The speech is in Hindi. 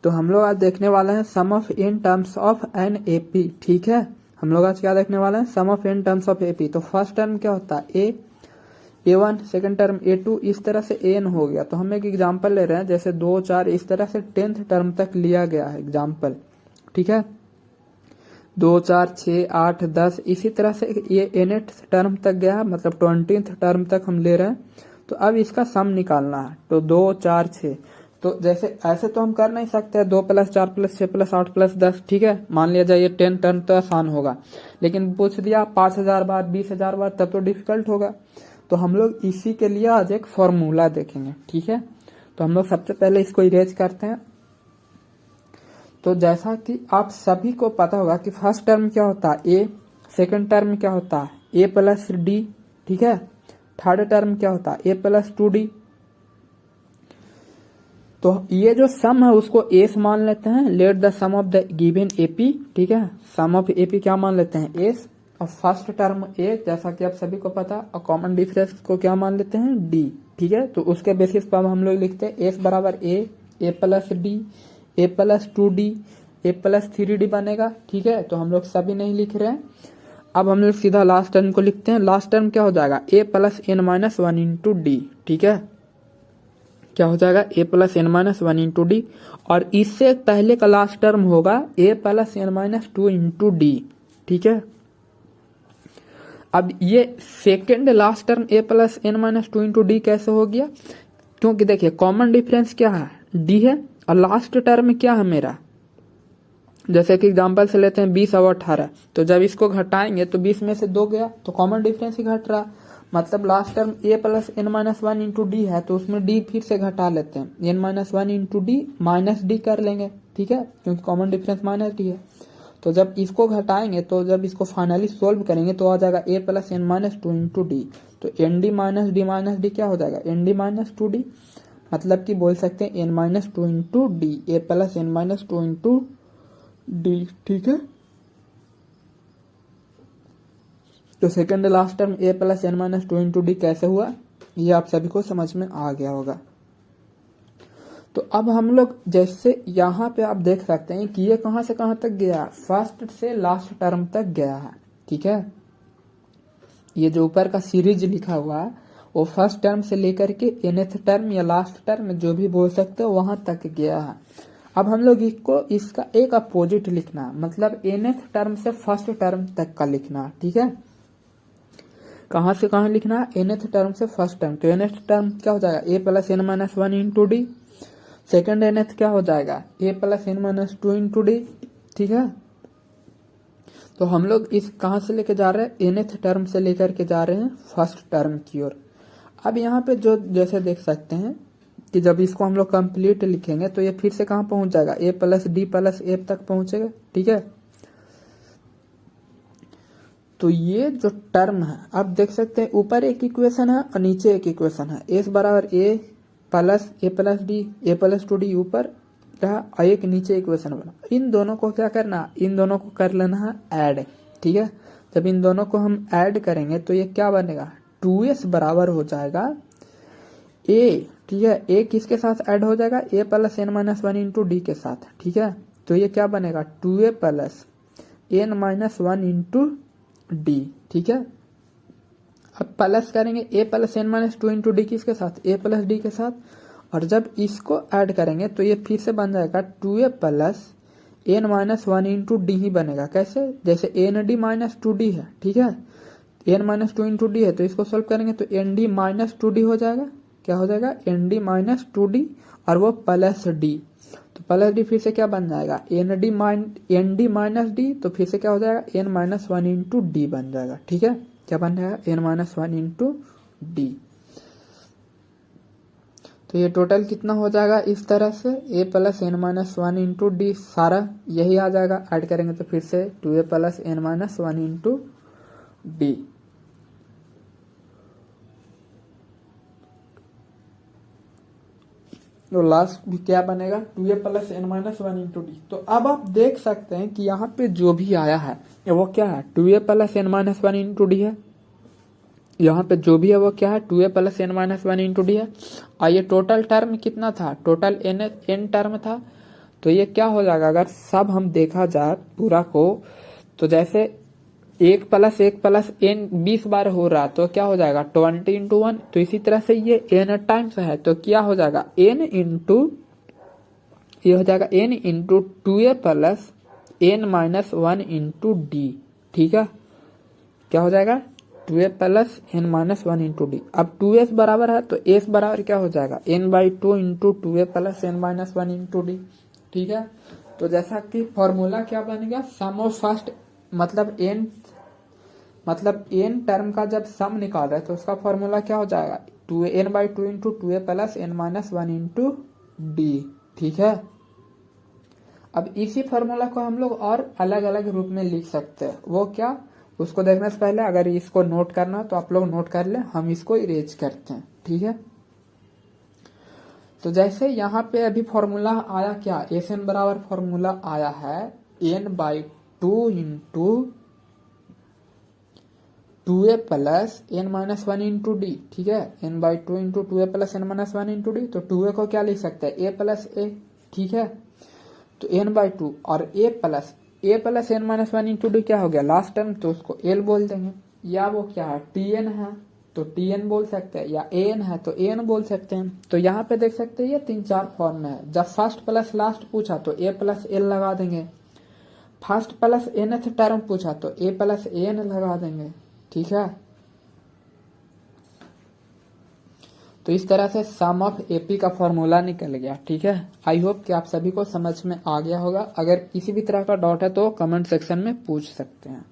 तो हम लोग आज देखने वाले हैं sum of n terms of an AP. ठीक है, हम लोग आज क्या देखने वाले हैं, sum of n terms of AP. तो फर्स्ट टर्म क्या होता है A1, सेकंड टर्म A2, इस तरह से An हो गया। तो हम एक एग्जांपल ले रहे हैं, जैसे 2, 4 इस तरह से 10th टर्म तक लिया गया है एग्जांपल। ठीक है, 2, 4, 6, 8, 10 इसी तरह से ये nth टर्म तक गया है, मतलब 20th टर्म तक हम ले रहे हैं। तो अब इसका सम निकालना है। तो 2, 4, 6, तो जैसे ऐसे तो हम कर नहीं सकते 2 + 4 + 6 + 8 + 10। ठीक है, मान लिया जाए ये 10 टर्म तो आसान होगा, लेकिन पूछ दिया 5000 बार, 20000 बार, तब तो डिफिकल्ट होगा। तो हम लोग इसी के लिए आज एक फॉर्मूला देखेंगे। ठीक है, तो हम लोग सबसे पहले इसको इरेज करते हैं। तो जैसा कि आप सभी को पता होगा कि फर्स्ट टर्म क्या होता है ए, सेकंड टर्म क्या होता है A + D। ठीक है, थर्ड टर्म क्या होता है A + 2D। तो ये जो सम है उसको एस मान लेते हैं, let the sum of the given AP. ठीक है, सम ऑफ एपी क्या मान लेते हैं एस, और फर्स्ट टर्म ए जैसा कि आप सभी को पता, और कॉमन डिफरेंस को क्या मान लेते हैं डी। ठीक है, तो उसके बेसिस पर हम लोग लिखते हैं एस बराबर A + D, A + 2D, A + 3D बनेगा। ठीक है, तो हम लोग सभी नहीं लिख रहे हैं। अब हम लोग सीधा लास्ट टर्म को लिखते हैं। लास्ट टर्म क्या हो जाएगा A + n - 1 × D। ठीक है, क्या हो जाएगा A + n - 1 × D, और इससे पहले का लास्ट टर्म होगा A + n - 2 × D। ठीक है, अब ये second last term A + n - 2 × D कैसे हो गया, क्योंकि देखिए कॉमन डिफरेंस क्या है D है, और लास्ट टर्म क्या है मेरा, जैसे कि एग्जांपल से लेते हैं 20 और 18। तो जब इसको घटाएंगे तो 20 में से 2 गया, तो कॉमन डिफरेंस ही घट रहा, मतलब last term A + n - 1 × D है, तो उसमें D फिर से घटा लेते हैं, n - 1 × D -D कर लेंगे। ठीक है, क्योंकि कॉमन डिफरेंस -D है। तो जब इसको घटाएंगे, तो जब इसको फाइनली सोल्व करेंगे तो आ जाएगा A + n - 2 × D। तो ND - D क्या हो जाएगा ND - 2D, मतलब कि बोल सकते हैं n - 2 × D, A + n - 2 × D। ठीक है, तो second last term A + n - 2 × D कैसे हुआ, ये आप सभी को समझ में आ गया होगा। तो अब हम लोग जैसे यहाँ पे आप देख सकते हैं कि ये कहाँ से कहाँ तक गया, फर्स्ट से लास्ट टर्म तक गया है। ठीक है, ये जो ऊपर का सीरीज लिखा हुआ है वो फर्स्ट टर्म से लेकर के nth टर्म या लास्ट टर्म जो भी बोल सकते हो वहां तक गया है। अब हम लोग इसका एक अपोजिट लिखना, मतलब nth टर्म से फर्स्ट टर्म तक का लिखना। ठीक है, कहाँ से कहाँ लिखना है, nth टर्म से फर्स्ट टर्म। तो nth टर्म क्या हो जाएगा A + n - 1 × D, second nth क्या हो जाएगा A + n - 2 × D। ठीक है, तो हम लोग इस कहाँ से लेके जा रहे हैं, nth टर्म से लेकर के जा रहे हैं फर्स्ट टर्म की ओर। अब यहाँ पे जो जैसे देख सकते हैं कि जब इसको हम लोग कंप्लीट लिखेंगे तो ये फिर से कहाँ पहुंच जाएगा A + D + F तक पहुंचेगा। ठीक है, तो ये जो टर्म है आप देख सकते हैं ऊपर एक इक्वेशन है और नीचे एक इक्वेशन है। S बराबर A + D, A + 2D ऊपर रहा, और एक नीचे इक्वेशन बना। इन दोनों को क्या करना, इन दोनों को कर लेना है ऐड। ठीक है, जब इन दोनों को हम ऐड करेंगे तो ये क्या बनेगा 2S बराबर हो जाएगा A। ठीक है, A किसके साथ ऐड हो जाएगा A + n - 1 × D के साथ। ठीक है, तो ये क्या बनेगा 2A + n - 1 × D। ठीक है, अब प्लस करेंगे A + n - 2 × D किसके साथ A + D के साथ, और जब इसको ऐड करेंगे तो ये फिर से बन जाएगा 2A + n - 1 × D ही बनेगा। कैसे, जैसे ND - 2D है। ठीक है, n - 2 × D है, तो इसको सोल्व करेंगे तो ND - 2D हो जाएगा। क्या हो जाएगा ND - 2D, और वो प्लस D, तो प्लस D फिर से क्या बन जाएगा ND - D, तो फिर से क्या हो जाएगा n - 1 × D बन जाएगा। ठीक है, क्या बन जाएगा n - 1 × D। तो ये टोटल कितना हो जाएगा इस तरह से A + n - 1 × D, सारा यही आ जाएगा। ऐड करेंगे तो फिर से 2A + n - 1 × D। तो लास्ट भी क्या बनेगा 2A + n - 1 × D। तो अब आप देख सकते हैं कि यहाँ पे जो भी आया है वो क्या है 2A + n - 1 × D है। यहाँ पे जो भी है वो क्या है 2A + n - 1 × D है। और ये टोटल टर्म कितना था, टोटल n टर्म था, तो ये क्या हो जाएगा, अगर सब हम देखा जाए पूरा को, तो जैसे 1 + 1 + n 20 बार हो रहा तो क्या हो जाएगा 20 × 1। तो इसी तरह से ये n टाइम्स है तो क्या हो जाएगा n इंटू, ये हो जाएगा n into 2a + n - 1 into D. ठीक है, क्या हो जाएगा 2a + n - 1 इंटू डी। अब 2s बराबर है तो s बराबर क्या हो जाएगा n/2 into 2a + n - 1 into D. ठीक है, तो जैसा कि फॉर्मूला क्या बनेगा, सम ऑफ फर्स्ट मतलब n टर्म का जब सम निकाल रहे हैं तो उसका फॉर्मूला क्या हो जाएगा n/2 into 2a + n - 1 into D. ठीक है, अब इसी फॉर्मूला को हम लोग और अलग अलग रूप में लिख सकते हैं। वो क्या, उसको देखने से पहले अगर इसको नोट करना तो आप लोग नोट कर ले, हम इसको इरेज करते हैं। ठीक है, तो जैसे यहाँ पे अभी फॉर्मूला आया क्या, एस_n बराबर फॉर्मूला आया है n/2 into 2a + n - 1 into D. ठीक है, n/2 into 2a + n - 1 into D. तो 2a को क्या लिख सकते हैं a + a। ठीक है, तो n/2 और a + n - 1 इंटू डी क्या हो गया लास्ट टर्म, तो उसको l बोल देंगे। या वो क्या है tn है तो tn बोल सकते हैं, या an है तो an बोल सकते हैं। तो यहाँ पे देख सकते हैं ये 3-4 फॉर्म में है। जब फर्स्ट प्लस लास्ट पूछा तो a + l लगा देंगे, फर्स्ट प्लस nth टर्म पूछा तो a + an लगा देंगे। ठीक है, तो इस तरह से सम ऑफ एपी का फॉर्मूला निकल गया। ठीक है, आई होप कि आप सभी को समझ में आ गया होगा। अगर किसी भी तरह का डाउट है तो कमेंट सेक्शन में पूछ सकते हैं।